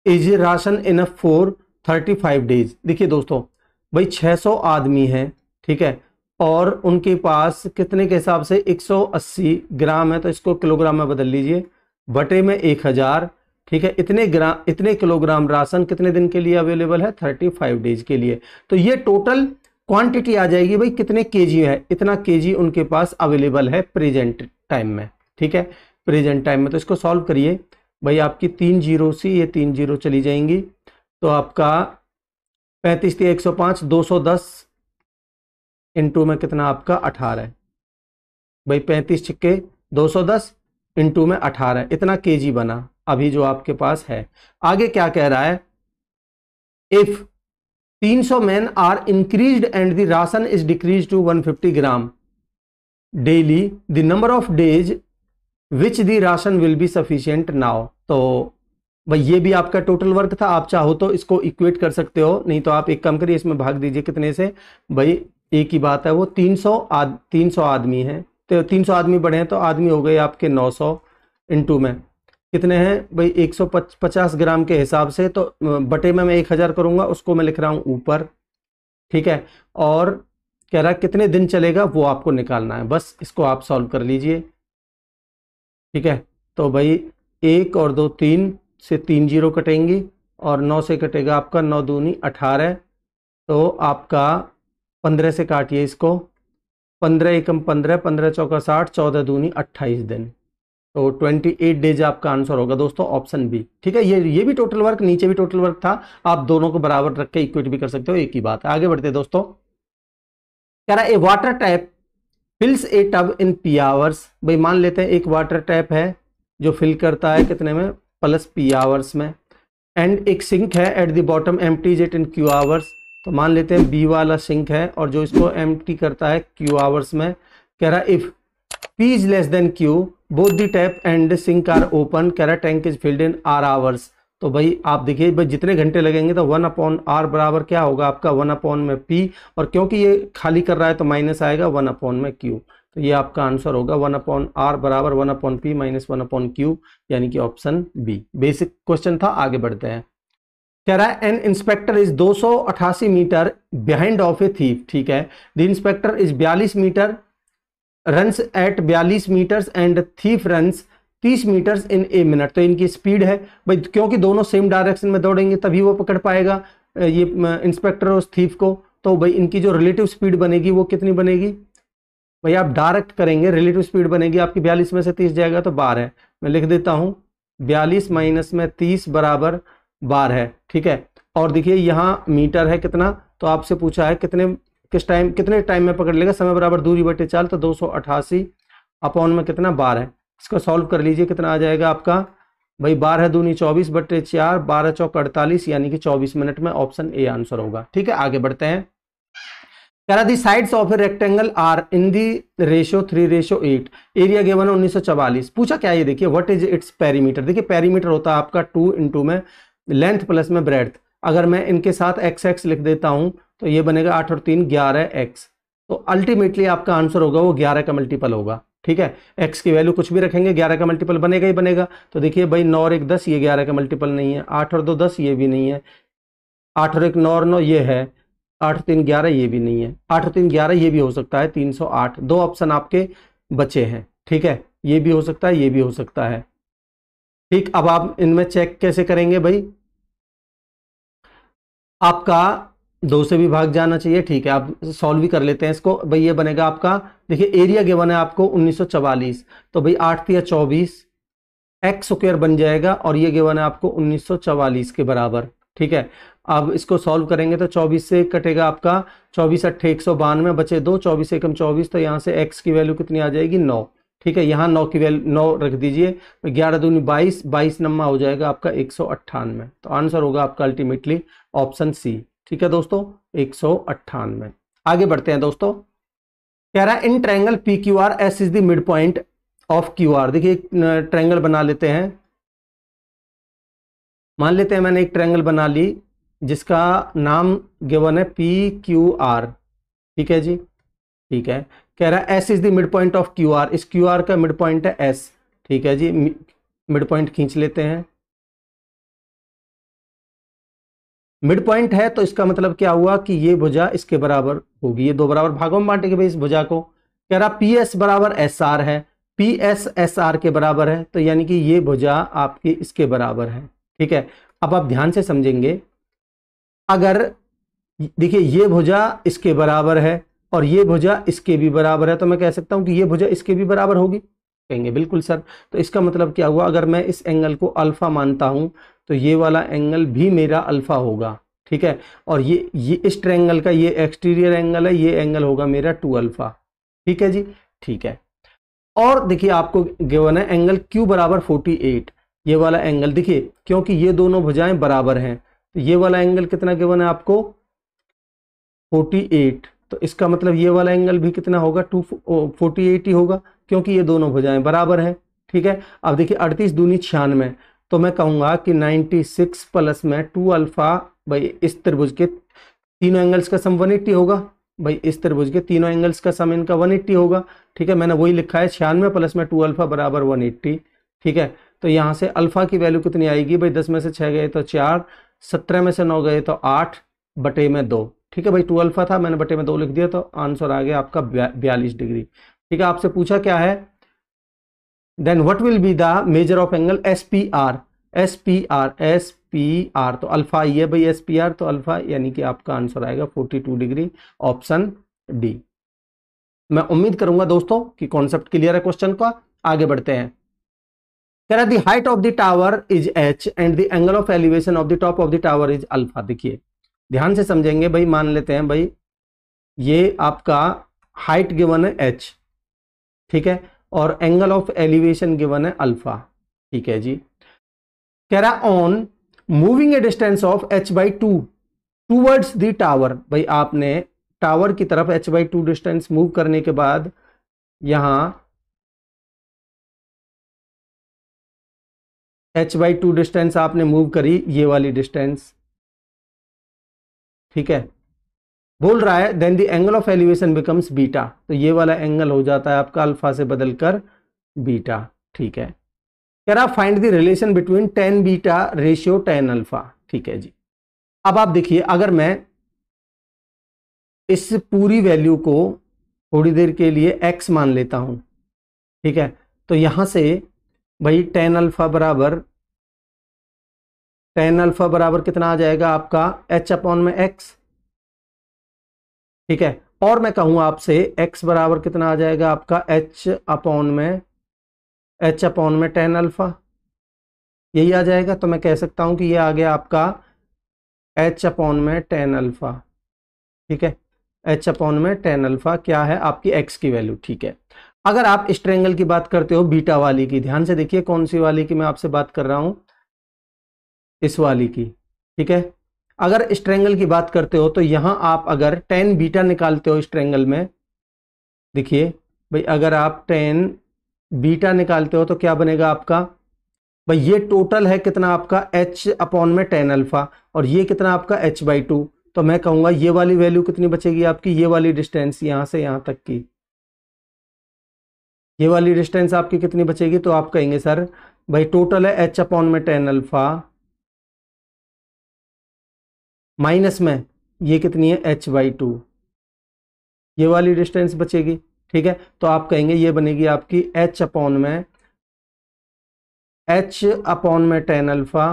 S1: is ration enough for 35 days. देखिए दोस्तों, भाई 600 आदमी हैं, ठीक है, और उनके पास कितने के हिसाब से 180 ग्राम है, तो इसको किलोग्राम में बदल लीजिए, बटे में 1000। ठीक है, इतने किलोग्राम राशन कितने दिन के लिए अवेलेबल है? 35 डेज के लिए। तो ये टोटल क्वांटिटी आ जाएगी भाई कितने केजी है, इतना केजी उनके पास अवेलेबल है प्रेजेंट टाइम में। ठीक है, प्रेजेंट टाइम में। तो इसको सॉल्व करिए भाई, आपकी 3 जीरो सी ये 3 जीरो चली जाएंगी, तो आपका 35 × 105 210 इंटू में कितना आपका 18 है भाई, 35 छिक्के 210 इंटू में 18, इतना केजी बना अभी जो आपके पास है। आगे क्या कह रहा है? If 300 man are increased and the ration is decrease to 150 gram daily, the number of days which the ration will be sufficient now. तो भाई ये भी आपका टोटल वर्क था, आप चाहो तो इसको इक्वेट कर सकते हो, नहीं तो आप एक काम करिए, इसमें भाग दीजिए कितने से, भाई एक ही बात है, वो 300 आदमी हैं, तो 300 आदमी बढ़े हैं तो आदमी हो गए आपके 900, इंटू में कितने हैं भाई 150 ग्राम के हिसाब से, तो बटे में मैं 1000 करूंगा, उसको मैं लिख रहा हूं ऊपर। ठीक है, और कह रहा है कितने दिन चलेगा वो आपको निकालना है, बस इसको आप सॉल्व कर लीजिए। ठीक है, तो भाई 1 और 2 3 से 3 जीरो कटेंगी और 9 से कटेगा आपका 9 दूनी 18, तो आपका 15 से काटिए इसको, 15 एकम 15, 15 चौका 60, 14 दूनी 28 दिन, तो 28 डेज आपका आंसर होगा दोस्तों, ऑप्शन बी। ठीक है, ये भी टोटल वर्क, नीचे भी टोटल वर्क था, आप दोनों को बराबर रख के इक्वेट भी कर सकते हो, एक ही बात है। आगे बढ़ते दोस्तों। कह रहा है ए water tap फिल्स A tub in P hours. भाई मान लेते हैं एक वाटर टैप है जो फिल करता है कितने में? प्लस पी आवर्स में, एंड एक सिंक है at the bottom empties it in Q hours. तो मान लेते हैं बी वाला सिंक है और जो इसको एम्प्टी करता है क्यू आवर्स में। कह रहा है if P is less than Q both the tap and sink are open, कह रहा है tank is filled in R hours. तो भाई आप देखिए भाई जितने घंटे लगेंगे तो 1/r बराबर क्या होगा आपका 1/p, और क्योंकि ये खाली कर रहा है तो माइनस आएगा 1/q। तो ये आपका आंसर होगा 1/r बराबर 1/p माइनस 1/q, यानी कि ऑप्शन बी। बेसिक क्वेश्चन था, आगे बढ़ते हैं। कह रहा है an inspector is 288 metre behind of a thief, ठीक है। The inspector is 42 metre runs at 42 metres and thief runs 30 metres in a minute. तो इनकी स्पीड है भाई, क्योंकि दोनों सेम डायरेक्शन में दौड़ेंगे तभी वो पकड़ पाएगा ये इंस्पेक्टर उस थीफ को। तो भाई इनकी जो रिलेटिव स्पीड बनेगी वो कितनी बनेगी भाई, आप डायरेक्ट करेंगे, रिलेटिव स्पीड बनेगी आपकी 42 में से 30 जाएगा तो 12 है। मैं लिख देता हूं 42 माइनस में 30 बराबर 12 है, ठीक है। और देखिए यहाँ मीटर है कितना, तो आपसे पूछा है कितने टाइम में पकड़ लेगा, समय बराबर दूरी बटे चाल, तो 288 अपॉन में कितना 12 है। इसको सॉल्व कर लीजिए, कितना आ जाएगा आपका भाई 12 दूनी 24 बटे 4, 12 चौक 48, यानी कि 24 मिनट में। ऑप्शन ए आंसर होगा, ठीक है। आगे बढ़ते हैं। कह रहा the sides of a rectangle are in the ratio 3:8, area given है 1944। पूछा क्या ये, देखिए व्हाट इज इट्स पेरीमीटर। देखिए पेरीमीटर होता है आपका 2 इंटू में लेंथ प्लस में ब्रेड्थ। अगर मैं इनके साथ एक्स एक्स लिख देता हूं तो ये बनेगा 8 और 3 11 एक्स। तो अल्टीमेटली आपका आंसर होगा वो 11 का मल्टीपल होगा, ठीक है। एक्स की वैल्यू कुछ भी रखेंगे 11 का मल्टीपल बनेगा ही बनेगा। तो देखिए भाई 9 और 1 10, ये 11 का मल्टीपल नहीं है। 8 और 2 10, ये भी नहीं है। 8 और 1 9 और 9, ये है। 8 और 3 11, ये भी नहीं है। 8 और 3 11, ये भी हो सकता है 308। दो ऑप्शन आपके बचे हैं, ठीक है। ये भी हो सकता है, ये भी हो सकता है, ठीक। अब आप इनमें चेक कैसे करेंगे भाई, आपका 2 से भी भाग जाना चाहिए, ठीक है। आप सॉल्व भी कर लेते हैं इसको भाई। ये बनेगा आपका, देखिए एरिया गिवन है आपको 1944, तो भाई 8 तिया 24 एक्स स्क्वायर बन जाएगा, और ये गिवन है आपको 1944 के बराबर, ठीक है। अब इसको सॉल्व करेंगे तो 24 से कटेगा आपका 24 8 192, बचे 2, 24 एकम 24, तो यहाँ से एक्स की वैल्यू कितनी आ जाएगी 9, ठीक है। यहाँ 9 की वैल्यू 9 रख दीजिए, 11 दूनी 22, 22 नम्मा हो जाएगा आपका 198। तो आंसर होगा आपका अल्टीमेटली ऑप्शन सी, ठीक है दोस्तों, 198। आगे बढ़ते हैं दोस्तों। कह रहा है in triangle P Q R S is the mid point of Q R. देखिए एक ट्रायंगल बना लेते हैं, मान लेते हैं मैंने एक ट्रायंगल बना ली जिसका नाम गिवन है पी क्यू आर, ठीक है जी, ठीक है। कह रहा है S is the mid point of Q R, इस क्यू आर का मिड पॉइंट है एस, ठीक है जी। मिड पॉइंट खींच लेते हैं। मिड पॉइंट है तो इसका मतलब क्या हुआ कि ये भुजा इसके बराबर होगी, ये 2 बराबर भागों में बांटेंगे भाई इस भुजा को। कह रहा पी एस बराबर एस आर है, पी एस एस आर के बराबर है, तो यानी कि ये भुजा आपकी इसके बराबर है, ठीक है। अब आप ध्यान से समझेंगे, अगर देखिए ये भुजा इसके बराबर है और ये भुजा इसके भी बराबर है, तो मैं कह सकता हूं कि ये भुजा इसके भी बराबर होगी। कहेंगे बिल्कुल सर, तो इसका मतलब क्या हुआ, अगर मैं इस एंगल को अल्फा मानता हूं तो ये वाला एंगल भी मेरा अल्फा होगा, ठीक है। और ये इस ट्रायंगल का ये एक्सटीरियर एंगल है, ये एंगल होगा मेरा 2 अल्फा, ठीक है जी, ठीक है। और देखिए आपको गिवन है एंगल Q बराबर 48, ये वाला एंगल देखिए क्योंकि ये दोनों भुजाएं बराबर हैं, तो ये वाला एंगल कितना गिवन है आपको 48, तो इसका मतलब ये वाला एंगल भी कितना होगा 248 ही होगा, क्योंकि ये दोनों भुजाएं बराबर हैं, ठीक है। अब देखिए 38 दूनी 96, तो मैं कहूंगा कि 96 प्लस में 2 अल्फा, भाई इस त्रिभुज के तीनों एंगल्स का सम 180 होगा, भाई इस त्रिभुज के तीनों एंगल्स का सम इनका 180 होगा, ठीक है। मैंने वही लिखा है 96 प्लस में 2 अल्फा बराबर 180, ठीक है। तो यहाँ से अल्फा की वैल्यू कितनी आएगी भाई, 10 में से 6 गए तो 4, 17 में से 9 गए तो 8 बटे में 2, ठीक है। भाई 2 अल्फा था, मैंने बटे में 2 लिख दिया, तो आंसर आ गया आपका 42 डिग्री, ठीक है। आपसे पूछा क्या है, then what will be the measure of angle S P R, S P R, S P R, तो अल्फा ये भाई एस पी आर, तो अल्फा यानी कि आपका आंसर आएगा 42 डिग्री, ऑप्शन डी। मैं उम्मीद करूंगा दोस्तों कि कॉन्सेप्ट क्लियर है क्वेश्चन का। आगे बढ़ते हैं। कह रहा the height of the tower is H and the angle of elevation of the top of the tower is alpha. देखिए ध्यान से समझेंगे भाई, मान लेते हैं भाई ये आपका हाइट गिवन है एच, ठीक है, और एंगल ऑफ एलिवेशन गिवन है अल्फा, ठीक है जी। कह रहा on moving A distance of h/2 towards the tower, भाई आपने टावर की तरफ h/2 डिस्टेंस मूव करने के बाद यहां h/2 डिस्टेंस आपने मूव करी, ये वाली डिस्टेंस, ठीक है। बोल रहा है then the angle of elevation becomes beta, तो ये वाला एंगल हो जाता है आपका अल्फा से बदलकर बीटा, ठीक है। कह रहा find the relation between tan beta ratio tan alpha, ठीक है जी। अब आप देखिए, अगर मैं इस पूरी वैल्यू को थोड़ी देर के लिए x मान लेता हूं, ठीक है, तो यहां से भाई tan अल्फा बराबर कितना आ जाएगा आपका h/x, ठीक है। और मैं कहूं आपसे x बराबर कितना आ जाएगा आपका h/में tan अल्फा, यही आ जाएगा। तो मैं कह सकता हूं कि ये आ गया आपका h/में tan अल्फा, ठीक है। h/में tan अल्फा क्या है आपकी x की वैल्यू, ठीक है। अगर आप इस ट्रायंगल की बात करते हो बीटा वाली की, ध्यान से देखिए कौन सी वाली की मैं आपसे बात कर रहा हूं, इस वाली की, ठीक है। अगर इस ट्रायंगल की बात करते हो तो यहां आप अगर tan बीटा निकालते हो इस ट्रायंगल में, देखिए भाई अगर आप tan बीटा निकालते हो तो क्या बनेगा आपका, भाई ये टोटल है कितना आपका h/में tan अल्फा, और ये कितना आपका h/2। तो मैं कहूंगा ये वाली वैल्यू कितनी बचेगी आपकी, ये वाली डिस्टेंस यहां से यहां तक की, ये वाली डिस्टेंस आपकी कितनी बचेगी, तो आप कहेंगे सर भाई टोटल है h/में tan अल्फा माइनस में ये कितनी है h/2, ये वाली डिस्टेंस बचेगी, ठीक है। तो आप कहेंगे ये बनेगी आपकी h/में tan अल्फा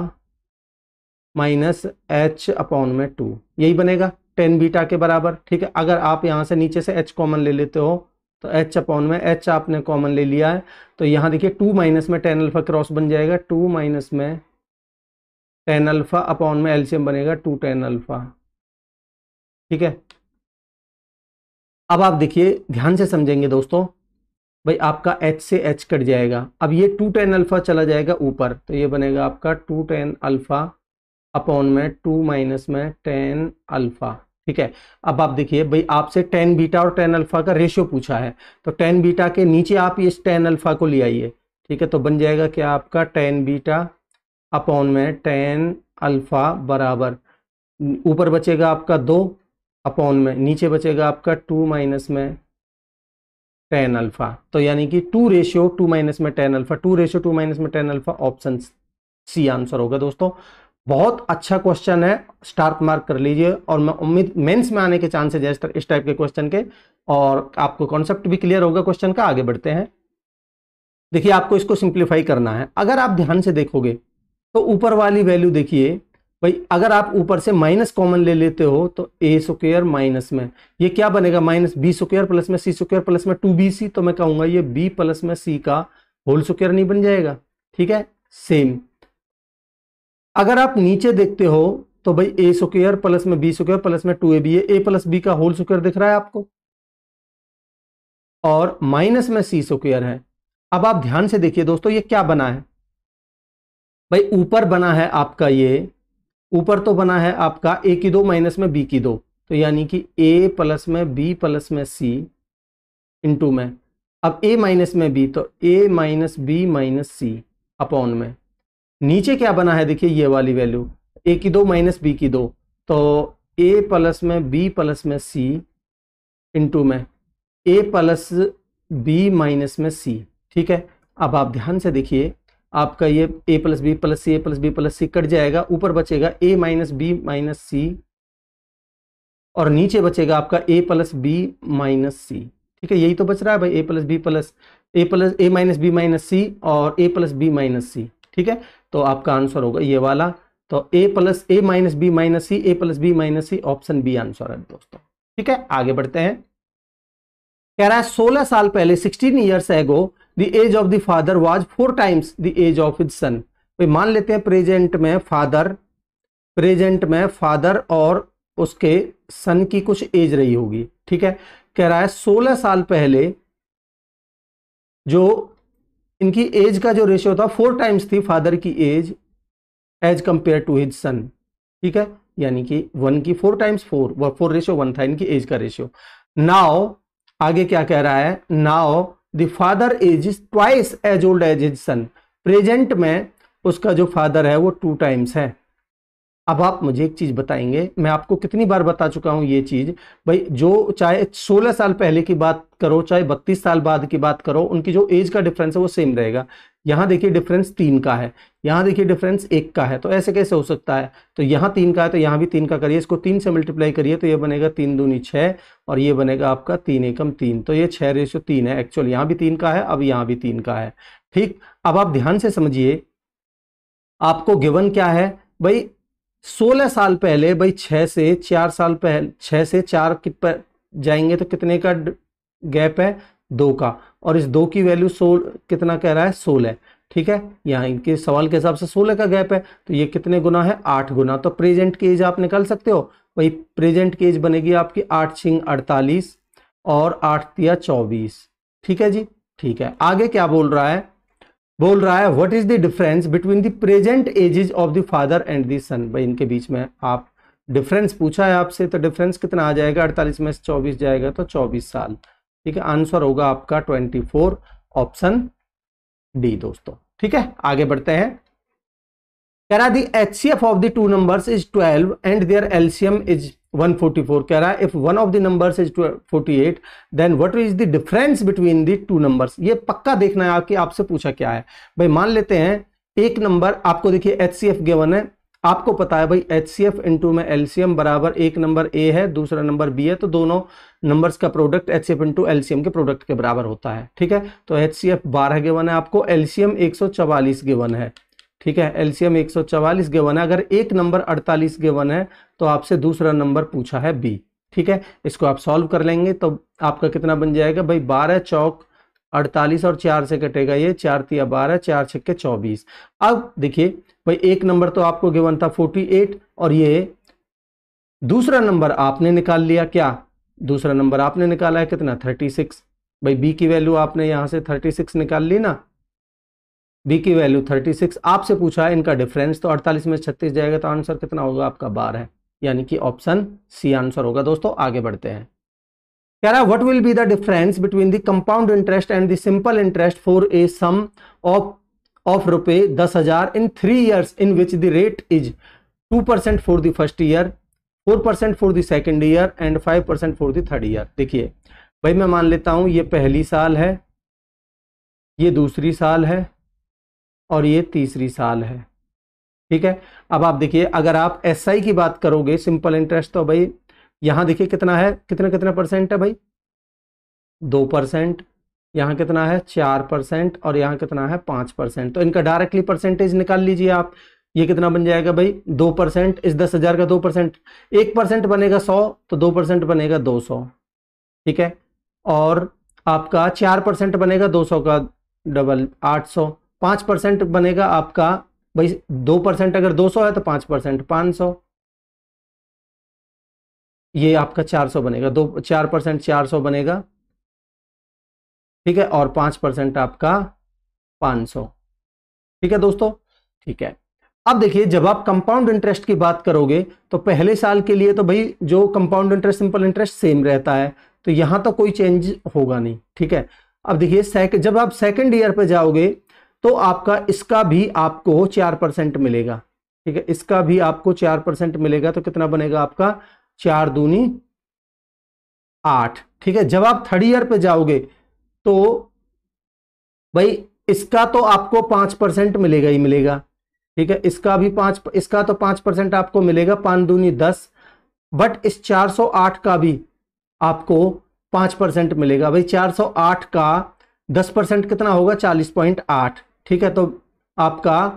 S1: माइनस h/में 2, यही बनेगा tan बीटा के बराबर, ठीक है। अगर आप यहां से नीचे से h कॉमन ले लेते हो तो h/में h आपने कॉमन ले लिया है, तो यहां देखिए 2 माइनस में tan अल्फा क्रॉस बन जाएगा, 2 माइनस में tan अल्फा अपॉन में एलसीएम बनेगा 2 tan अल्फा, ठीक है। अब आप देखिए ध्यान से समझेंगे दोस्तों, भाई आपका h से h कट जाएगा, अब ये 2 tan अल्फा चला जाएगा ऊपर, तो ये बनेगा आपका 2 tan अल्फा अपॉन में 2 माइनस में tan अल्फा, ठीक है। अब आप देखिए भाई आपसे tan बीटा और tan अल्फा का रेशियो पूछा है, तो tan बीटा के नीचे आप इस tan अल्फा को ले आइए, ठीक है। तो बन जाएगा क्या आपका tan बीटा अपॉन में tan अल्फा बराबर, ऊपर बचेगा आपका 2 अपॉन में, नीचे बचेगा आपका 2 माइनस में tan अल्फा, तो यानी कि 2:2 माइनस में tan अल्फा, 2:2 माइनस में tan alpha, option C answer होगा दोस्तों। बहुत अच्छा क्वेश्चन है, स्टार मार्क कर लीजिए, और मैं उम्मीद मेंस में आने के चांसेस है इस टाइप के क्वेश्चन के, और आपको कॉन्सेप्ट भी क्लियर होगा क्वेश्चन का। आगे बढ़ते हैं, देखिए आपको इसको सिंप्लीफाई करना है। अगर आप ध्यान से देखोगे तो ऊपर वाली वैल्यू देखिए भाई, अगर आप ऊपर से माइनस कॉमन ले लेते हो तो a स्क्वायर माइनस में ये क्या बनेगा, माइनस b स्क्वायर प्लस में c स्क्वायर प्लस में 2bc, तो मैं कहूंगा ये b प्लस में c का होल स्क्वायर नहीं बन जाएगा, ठीक है। सेम अगर आप नीचे देखते हो तो भाई a स्क्वायर प्लस में b स्क्वायर प्लस में 2ab, ये a प्लस b का होल स्क्वायर दिख रहा है आपको, और माइनस में c स्क्वायर है। अब आप ध्यान से देखिए दोस्तों, ये क्या बना है भाई, ऊपर बना है आपका, ये ऊपर तो बना है आपका a की 2 माइनस में b की 2, तो यानी कि a प्लस में b प्लस में c इंटू में, अब a माइनस में b तो a minus b minus c upon में, नीचे क्या बना है देखिए ये वाली वैल्यू a की 2 माइनस b की 2, तो a प्लस में b प्लस में c इंटू में a प्लस b माइनस में c, ठीक है। अब आप ध्यान से देखिए, आपका ये a plus B plus C, A plus B plus C कट जाएगा, ऊपर बचेगा a minus B minus C, और नीचे बचेगा आपका a plus B minus C, ठीक है। यही तो बच रहा है भाई, a plus B plus a minus B minus C और a plus B minus C, ठीक है। तो आपका आंसर होगा ये वाला, तो a minus B minus C, a plus B minus C, option B answer है दोस्तों, ठीक है। आगे बढ़ते हैं, कह रहा है 16 साल पहले 16 years ago the age of the father was 4 times the age of his son. भाई मान लेते हैं प्रेजेंट में फादर और उसके सन की कुछ एज रही होगी, ठीक है। कह रहा है 16 साल पहले जो इनकी एज का जो रेशियो था 4 टाइम्स थी फादर की age as compare to his son, ठीक है। यानी कि 1 की 4 टाइम्स 4:1 था इनकी एज का रेशियो। नाउ आगे क्या कह रहा है, now the father age is twice as old as his son. Present में उसका जो फादर है वो 2 टाइम्स है। अब आप मुझे एक चीज बताएंगे, मैं आपको कितनी बार बता चुका हूं ये चीज भाई, जो चाहे 16 साल पहले की बात करो चाहे 32 साल बाद की बात करो, उनकी जो एज का डिफरेंस है वो सेम रहेगा। यहां देखिए डिफरेंस 3 का है, यहां देखिए डिफरेंस 1 का है, तो ऐसे कैसे हो सकता है? तो यहां 3 का है तो यहां भी 3 का करिए, इसको 3 से मल्टीप्लाई करिए तो ये बनेगा 3 दूनी 6 और ये बनेगा आपका 3 एकम 3, तो ये 6:3 है। एक्चुअली यहां भी 3 का है, अब यहां भी 3 का है। ठीक, अब आप ध्यान से समझिए, आपको गिवन क्या है भाई, 16 साल पहले भाई 6 से 4 साल पहले, 6 से 4 जाएंगे तो कितने का गैप है? 2 का, और इस 2 की वैल्यू 16 कितना कह रहा है? 16। ठीक है, यहाँ इनके सवाल के हिसाब से 16 का गैप है, तो ये कितने गुना है? 8 गुना। तो प्रेजेंट की एज आप निकाल सकते हो भाई, प्रेजेंट की एज बनेगी आपकी 8 छिंग 48 और 8 तिया 24। ठीक है जी, ठीक है। आगे क्या बोल रहा है? बोल रहा है what is the difference between the present ages of the father and the son. भाई इनके बीच में आप डिफरेंस पूछा है आपसे, तो डिफरेंस कितना आ जाएगा? 48 में से 24 जाएगा तो 24 साल। ठीक है, आंसर होगा आपका 24, ऑप्शन डी दोस्तों। ठीक है, आगे बढ़ते हैं। कह रहा the HCF of the 2 numbers is 12 and their LCM is 144। कह रहा है if one of the numbers is 48 then what is the difference between the 2 numbers. ये पक्का देखना है आपकी, आपसे पूछा क्या है भाई। मान लेते हैं एक नंबर आपको देखिए HCF गिवन है, आपको पता है भाई HCF इंटू में एलसीएम बराबर, एक नंबर A है दूसरा नंबर B है, तो दोनों नंबर्स का प्रोडक्ट HCF इंटू एलसीएम के प्रोडक्ट के बराबर होता है। ठीक है, तो HCF 12 गिवन है आपको, एलसीएम 144 गिवन है। ठीक है, एलसीएम 144 गिवन है। अगर एक नंबर 48 गिवन है तो आपसे दूसरा नंबर पूछा है B। ठीक है, इसको आप सॉल्व कर लेंगे तो आपका कितना बन जाएगा भाई? 12 चौक 48 और 4 से कटेगा ये, 4 तिया 12, 4 छक्के 24। अब देखिए भाई, एक नंबर तो आपको गिवन था 48 और ये दूसरा नंबर आपने निकाल लिया। क्या दूसरा नंबर आपने निकाला है? कितना? 36। भाई B की वैल्यू आपने यहां से 36 निकाल ली ना, B की वैल्यू 36। आपसे पूछा है इनका डिफरेंस, तो 48 में 36 जाएगा तो आंसर कितना होगा आपका? 12, यानी कि ऑप्शन सी आंसर होगा दोस्तों। आगे बढ़ते हैं। कह रहा है what will be the difference between the compound interest and the simple interest for a sum of rupees 10,000 in 3 years in which the rate is 2% for the first year, 4% for the second year and 5% for the third year. देखिए भाई, मैं मान लेता हूं ये पहली साल है, ये दूसरी साल है और ये तीसरी साल है। ठीक है, अब आप देखिए अगर आप SI की बात करोगे सिंपल इंटरेस्ट, तो भाई यहां देखिए कितना है, कितना कितना परसेंट है भाई? 2%। यहां कितना है? 4% और यहां कितना है? 5%। तो इनका डायरेक्टली परसेंटेज निकाल लीजिए आप। ये कितना बन जाएगा भाई? 2%। इस 10,000 का 2%, 1% बनेगा 100, तो 2% बनेगा 200। ठीक है, और आपका 4% बनेगा 200 का डबल 800, 5% बनेगा आपका भाई 2% अगर 200 है तो 5% 500, ये आपका 400 बनेगा। 4% 400 बनेगा। ठीक है, और 5% आपका 500। ठीक है दोस्तों, ठीक है। अब देखिए जब आप कंपाउंड इंटरेस्ट की बात करोगे तो पहले साल के लिए तो भाई जो compound interest simple interest same रहता है, तो यहां तो कोई चेंज होगा नहीं। ठीक है, अब देखिए जब आप सेकंड ईयर पे जाओगे तो आपका इसका भी आपको 4% मिलेगा। ठीक है, इसका भी आपको 4% मिलेगा, तो कितना बनेगा आपका? 4 दूनी 8। ठीक है, जब आप थर्ड ईयर पे जाओगे तो भाई इसका तो आपको 5% मिलेगा ही मिलेगा। ठीक है, इसका भी 5, इसका तो 5% आपको मिलेगा, 5 दूनी 10, बट इस 408 का भी आपको 5% मिलेगा। भाई 408 का 10% कितना होगा? 40.8। ठीक है, तो आपका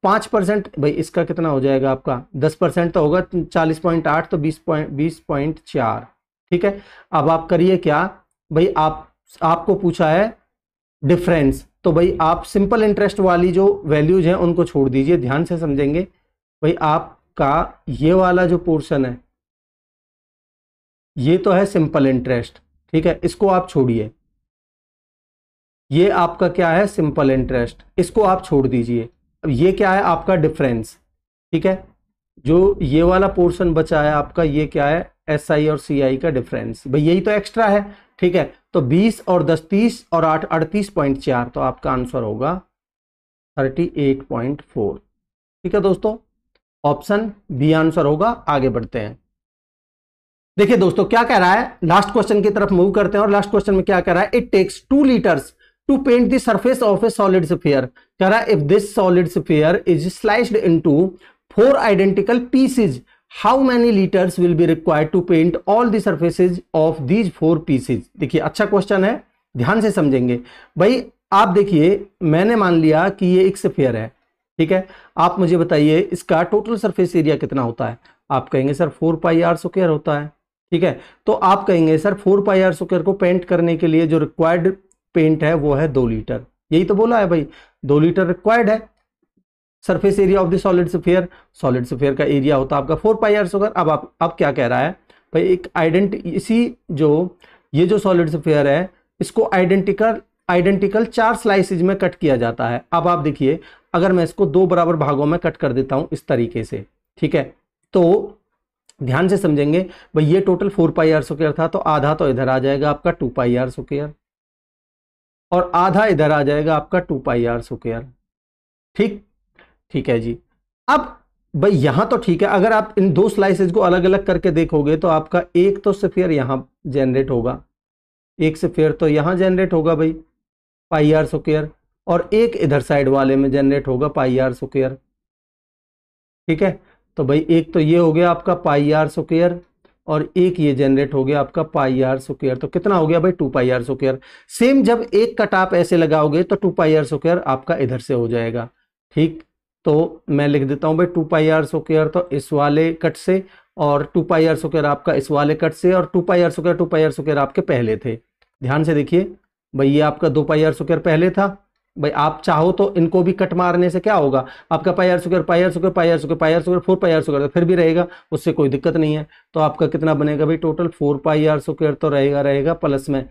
S1: 5%, भाई इसका कितना हो जाएगा आपका? 10% तो होगा 40.8, तो 20.4। ठीक है, अब आप करिए क्या भाई, आपको पूछा है डिफरेंस, तो भाई आप सिंपल इंटरेस्ट वाली जो वैल्यूज हैं उनको छोड़ दीजिए, ध्यान से समझेंगे। भाई आपका ये वाला जो पोर्शन है ये तो है सिंपल इंटरेस्ट। ठीक है, इसको आप छोड़िए, ये आपका क्या है? सिंपल इंटरेस्ट, इसको आप छोड़ दीजिए। अब ये क्या है? आपका डिफरेंस। ठीक है, जो ये वाला पोर्शन बचा है आपका, ये क्या है? SI और CI का डिफरेंस। भाई यही तो एक्स्ट्रा है। ठीक है, तो 20 और 10 30 और 8 38.4, तो आपका आंसर होगा 38.4। ठीक है दोस्तों, ऑप्शन बी आंसर होगा। आगे बढ़ते हैं। देखिए दोस्तों क्या कह रहा है, लास्ट क्वेश्चन की तरफ मूव करते हैं। और लास्ट क्वेश्चन में क्या कह रहा है, it takes 2 litres to paint the surface of a solid sphere. कह रहा है if this solid sphere is sliced into 4 identical pieces, how many litres will be required to paint all the surfaces of these 4 pieces. देखिए अच्छा question है, ध्यान से समझेंगे भाई। आप देखिए मैंने मान लिया कि ये एक स्फीयर है, ठीक है। आप मुझे बताइए इसका टोटल सरफेस एरिया कितना होता है। आप कहेंगे सर 4 पाई आर स्क्वायर होता है, ठीक है। तो आप कहेंगे सर 4 पाई आर स्क्वायर को पेंट करने के लिए जो रिक्वायर्ड पेंट है वो है 2 लीटर। यही तो बोला है भाई, 2 लीटर रिक्वायर्ड है surface area of the solid sphere. Solid sphere का एरिया होता है आपका 4 पाई आर स्क्वायर। अब क्या कह रहा है भाई, एक ये जो सॉलिड स्फीयर है इसको आइडेंटिकल 4 स्लाइसेज में कट किया जाता है। अब आप देखिए अगर मैं इसको 2 बराबर भागों में कट कर देता हूं इस तरीके से, ठीक है, तो ध्यान से समझेंगे भाई ये टोटल 4 पाई आर स्क्वायर था, तो आधा तो इधर आ जाएगा आपका 2 पाई आर स्क्वायर और आधा इधर आ जाएगा आपका 2 पाई आर स्क्वायर। ठीक है जी। अब भाई यहां तो ठीक है, अगर आप इन 2 स्लाइसेज को अलग अलग करके देखोगे तो आपका एक तो स्फीयर यहां जनरेट होगा, एक स्फीयर तो यहां जनरेट होगा भाई पाई आर स्क्वायर, और एक इधर साइड वाले में जनरेट होगा पाई आर स्क्वायर। ठीक है, तो भाई एक तो ये हो गया आपका पाई आर स्क्वायर और एक ये जनरेट हो गया आपका पाई आर स्क्वायर। तो कितना हो गया भाई 2 पाई आर स्क्वायर। सेम जब एक कट आप ऐसे लगाओगे तो 2 पाई आर स्क्वायर आपका इधर से हो जाएगा। ठीक, तो मैं लिख देता हूं भाई 2 पाई आर स्क्वायर तो इस वाले कट से, और 2 पाई आर स्क्वायर आपका इस वाले कट से, और 2 पाई आर स्क्वायर आपके पहले थे। ध्यान से देखिए भाई ये आपका 2 पाई आर स्क्वायर पहले था भाई। आप चाहो तो इनको भी कट मारने से क्या होगा, आपका pi R square 4 pi R square फिर भी रहेगा, उससे कोई दिक्कत नहीं है। तो आपका कितना बनेगा भाई टोटल 4 पाई आर स्क्वायर तो रहेगा प्लस में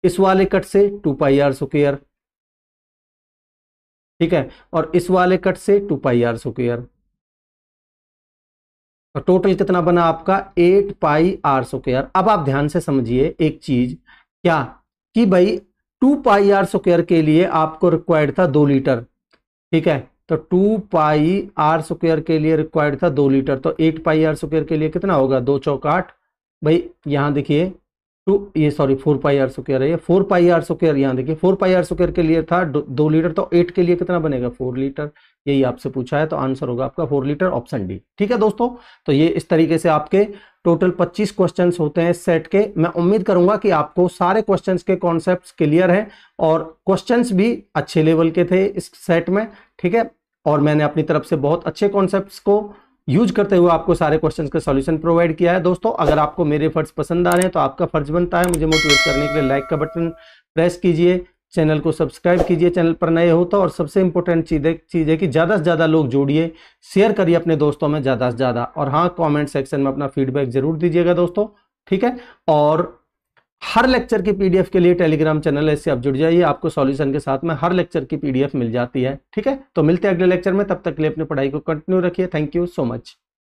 S1: इस वाले कट से 2 पाई आर स्क्वायर, ठीक है, और इस वाले कट से 2 पाई आर स्क्वायर। तो टोटल कितना बना आपका 8 पाई आर स्क्वायर। अब आप ध्यान से समझिए एक चीज, क्या कि भाई 2 पाई आर स्क्वायर के लिए आपको रिक्वायर्ड था 2 लीटर, ठीक है। तो 2 पाई आर स्क्वायर के लिए रिक्वायर्ड था 2 लीटर, तो 8 पाई आर स्क्वायर के लिए कितना होगा 2 चौक 8 भाई। यहां देखिए 4 पाई आर स्क्वायर है, 4 पाई आर स्क्वायर, यहां देखिए 4 पाई आर स्क्वायर के लिए था 2 लीटर, तो 8 के लिए कितना बनेगा 4 लीटर। यही आपसे पूछा है, तो आंसर होगा आपका 4 लीटर, ऑप्शन डी। ठीक है दोस्तों, तो ये इस तरीके से आपके टोटल 25 क्वेश्चंस होते हैं इस सेट के। मैं उम्मीद करूंगा कि आपको सारे क्वेश्चंस के कॉन्सेप्ट्स क्लियर हैं और क्वेश्चंस भी अच्छे लेवल के थे इस सेट में, ठीक है। और मैंने अपनी तरफ से बहुत अच्छे कॉन्सेप्ट्स को यूज करते हुए आपको सारे क्वेश्चंस का सॉल्यूशन प्रोवाइड किया है। दोस्तों अगर आपको मेरे एफर्ट्स पसंद आ रहे हैं तो आपका फर्ज बनता है मुझे मोटिवेट करने के लिए लाइक का बटन प्रेस कीजिए, चैनल को सब्सक्राइब कीजिए चैनल पर नए हो तो, और सबसे इंपॉर्टेंट चीज है कि ज़्यादा से ज़्यादा लोग जोड़िए, शेयर करिए अपने दोस्तों में ज़्यादा से ज़्यादा, और हाँ कमेंट सेक्शन में अपना फीडबैक जरूर दीजिएगा दोस्तों, ठीक है। और हर लेक्चर की पीडीएफ के लिए टेलीग्राम चैनल है, इससे आप जुड़ जाइए, आपको सॉल्यूशन के साथ में हर लेक्चर की पीडीएफ मिल जाती है, ठीक है। तो मिलते हैं अगले लेक्चर में, तब तक के लिए अपनी पढ़ाई को कंटिन्यू रखिए। Thank you so much.